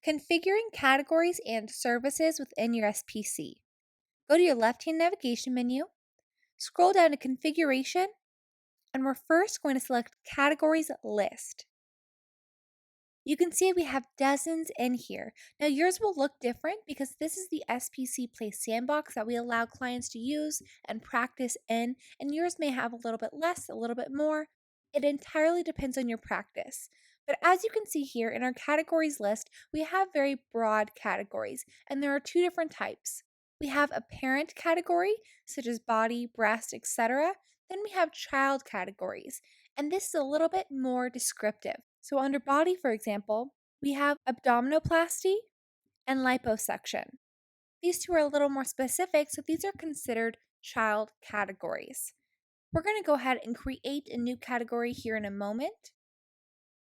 Configuring categories and services within your SPC. Go to your left-hand navigation menu, scroll down to Configuration, and we're first going to select Categories List. You can see we have dozens in here. Now yours will look different because this is the SPC Play Sandbox that we allow clients to use and practice in, and yours may have a little bit less, a little bit more. It entirely depends on your practice. But as you can see here in our categories list, we have very broad categories, and there are two different types. We have a parent category, such as body, breast, etc. Then we have child categories, and this is a little bit more descriptive. So under body, for example, we have abdominoplasty and liposuction. These two are a little more specific, so these are considered child categories. We're going to go ahead and create a new category here in a moment.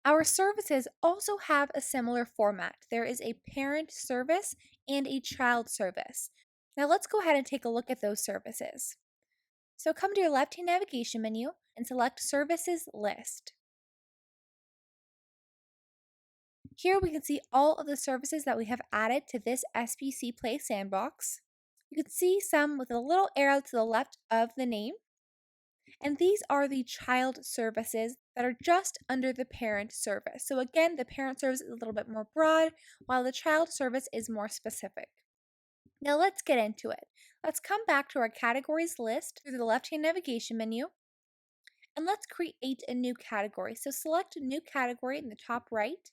Our services also have a similar format. There is a parent service and a child service. Now let's go ahead and take a look at those services. So come to your left-hand navigation menu and select Services List. Here we can see all of the services that we have added to this SPC Play Sandbox. You can see some with a little arrow to the left of the name. And these are the child services that are just under the parent service. So again, the parent service is a little bit more broad, while the child service is more specific. Now let's get into it. Let's come back to our categories list through the left-hand navigation menu. And let's create a new category. So select a new category in the top right.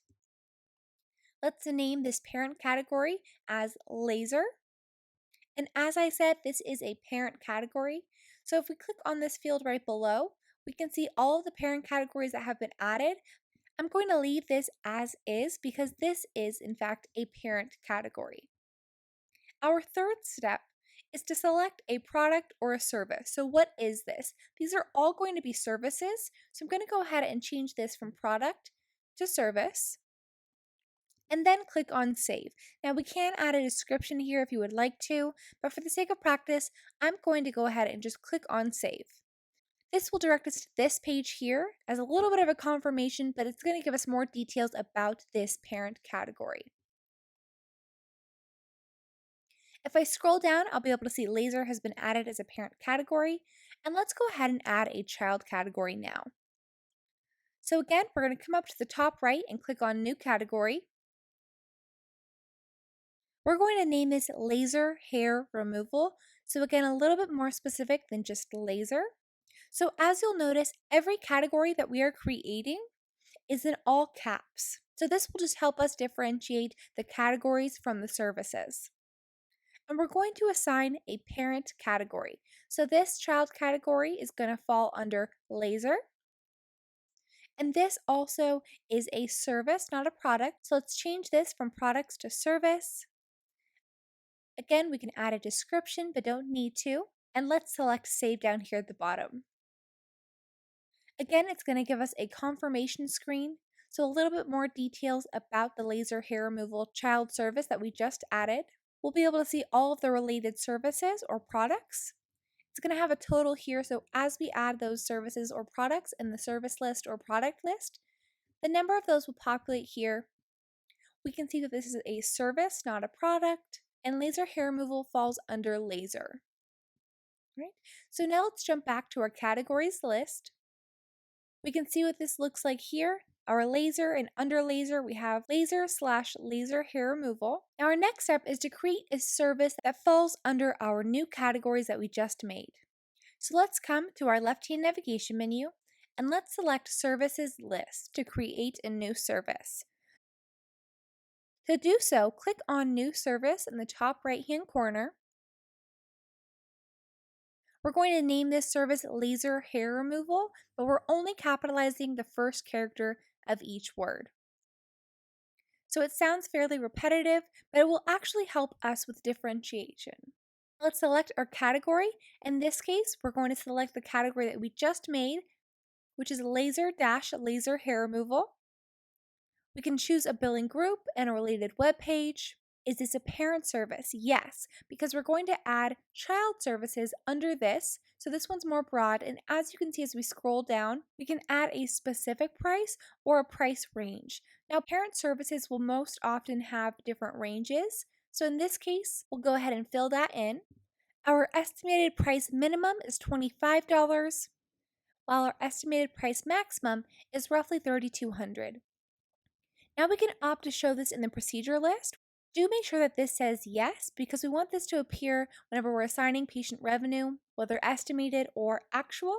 Let's name this parent category as laser. And as I said, this is a parent category. So if we click on this field right below, we can see all of the parent categories that have been added. I'm going to leave this as is because this is in fact a parent category. Our third step is to select a product or a service. So what is this? These are all going to be services. So I'm going to go ahead and change this from product to service, and then click on Save. Now we can add a description here if you would like to, but for the sake of practice, I'm going to go ahead and just click on Save. This will direct us to this page here as a little bit of a confirmation, but it's going to give us more details about this parent category. If I scroll down, I'll be able to see laser has been added as a parent category, and let's go ahead and add a child category now. So again, we're going to come up to the top right and click on New Category. We're going to name this laser hair removal. So again, a little bit more specific than just laser. So as you'll notice, every category that we are creating is in all caps. So this will just help us differentiate the categories from the services. And we're going to assign a parent category. So this child category is going to fall under laser. And this also is a service, not a product. So let's change this from products to service. Again, we can add a description, but don't need to. And let's select Save down here at the bottom. Again, it's going to give us a confirmation screen. So a little bit more details about the laser hair removal child service that we just added. We'll be able to see all of the related services or products. It's going to have a total here, so as we add those services or products in the service list or product list, the number of those will populate here. We can see that this is a service, not a product, and laser hair removal falls under laser. Right? So now let's jump back to our categories list. We can see what this looks like here. Our laser, and under laser we have laser/laser hair removal. Now our next step is to create a service that falls under our new categories that we just made. So let's come to our left-hand navigation menu and let's select Services List to create a new service. To do so, click on New Service in the top right-hand corner. We're going to name this service Laser Hair Removal, but we're only capitalizing the first character of each word. So it sounds fairly repetitive, but it will actually help us with differentiation. Let's select our category. In this case, we're going to select the category that we just made, which is laser-laser hair removal. We can choose a billing group and a related web page. Is this a parent service? Yes, because we're going to add child services under this. So this one's more broad. And as you can see, as we scroll down, we can add a specific price or a price range. Now, parent services will most often have different ranges. So in this case, we'll go ahead and fill that in. Our estimated price minimum is $25, while our estimated price maximum is roughly $3,200. Now we can opt to show this in the procedure list. Do make sure that this says yes because we want this to appear whenever we're assigning patient revenue, whether estimated or actual.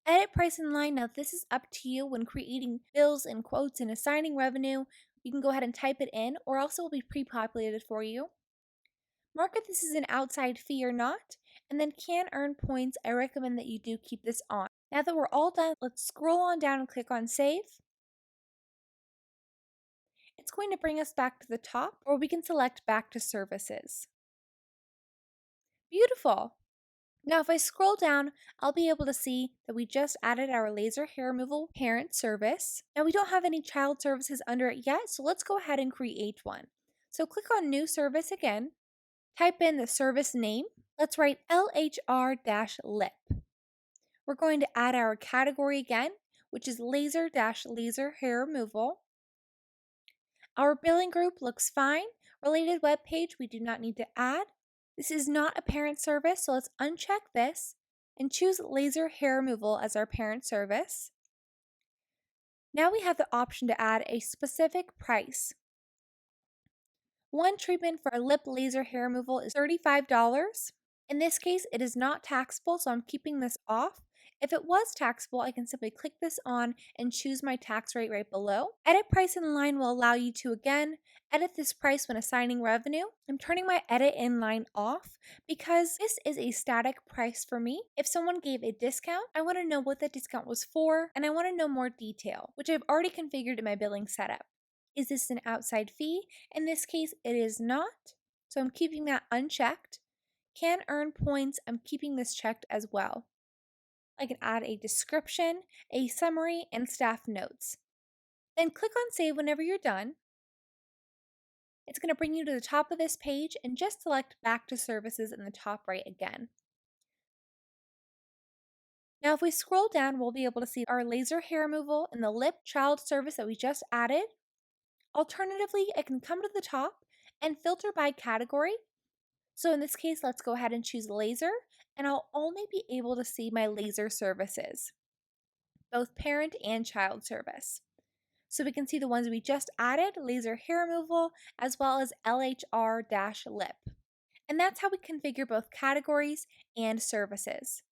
Edit price in line. Now this is up to you when creating bills and quotes and assigning revenue. You can go ahead and type it in or else it will be pre-populated for you. Mark if this is an outside fee or not, and then can earn points. I recommend that you do keep this on. Now that we're all done, let's scroll on down and click on save. It's going to bring us back to the top, or we can select back to services. Beautiful. Now if I scroll down, I'll be able to see that we just added our laser hair removal parent service. Now we don't have any child services under it yet, so let's go ahead and create one. So click on new service again, type in the service name. Let's write LHR-lip. We're going to add our category again, which is laser hair removal. Our billing group looks fine. Related web page we do not need to add. This is not a parent service, so let's uncheck this and choose laser hair removal as our parent service. Now we have the option to add a specific price. One treatment for lip laser hair removal is $35. In this case, it is not taxable, so I'm keeping this off. If it was taxable, I can simply click this on and choose my tax rate right below. Edit price in line will allow you to, again, edit this price when assigning revenue. I'm turning my edit in line off because this is a static price for me. If someone gave a discount, I want to know what that discount was for, and I want to know more detail, which I've already configured in my billing setup. Is this an outside fee? In this case, it is not, so I'm keeping that unchecked. Can earn points, I'm keeping this checked as well. I can add a description, a summary, and staff notes. Then click on save whenever you're done. It's going to bring you to the top of this page and just select back to services in the top right again. Now if we scroll down, we'll be able to see our laser hair removal and the lip child service that we just added. Alternatively, I can come to the top and filter by category. So in this case, let's go ahead and choose laser, and I'll only be able to see my laser services, both parent and child service. So we can see the ones we just added, laser hair removal, as well as LHR-lip. And that's how we configure both categories and services.